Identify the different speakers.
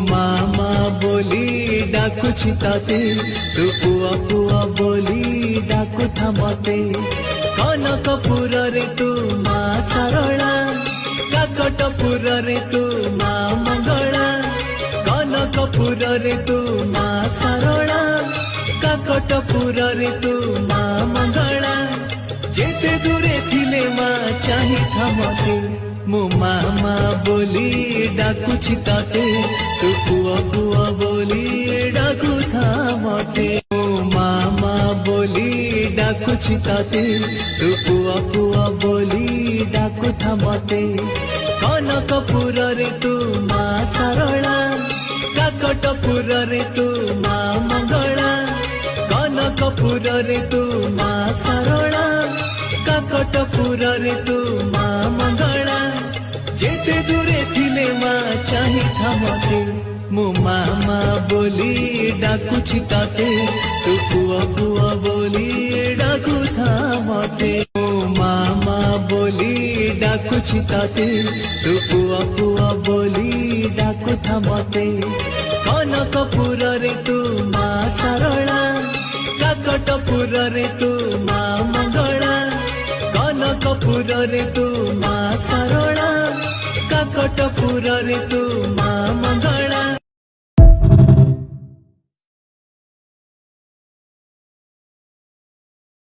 Speaker 1: मामा बोली डाकुछि ताते तू पुआ पुआ बोली डाकुथा मते कनकपुर रे तू मा सरला काकटपुर रे तू मा मंगला कनकपुर रे तू मा सरला काकटपुर रे तू मा मंगला जेते दूरे थिले मा चाहि मते मो मामा बोली डाकुछि ताते तू पुआ पुआ बोली डाकुथा मते मो मामा बोली डाकुछि ताते तू पुआ पुआ बोली डाकुथा मते कनकपुर रे तू मा सरला काकटपुर रे तू मा मंगला कनकपुर रे तू मा सरला काकटपुर रे तू मा मंगला जेते दूरे थिले मा चाहि मते मो मामा बोली डाकुछि ताते तू पुआ पुआ बोली डाकुथा मते मो मामा बोली डाकुछि ताते तू पुआ पुआ बोली डाकुथा मते कनकपुर रे तू मा सरला काकटपुर रे तू मा मंगला कनकपुर रे तू मा सरला काकटपुर रे तू मा मंगला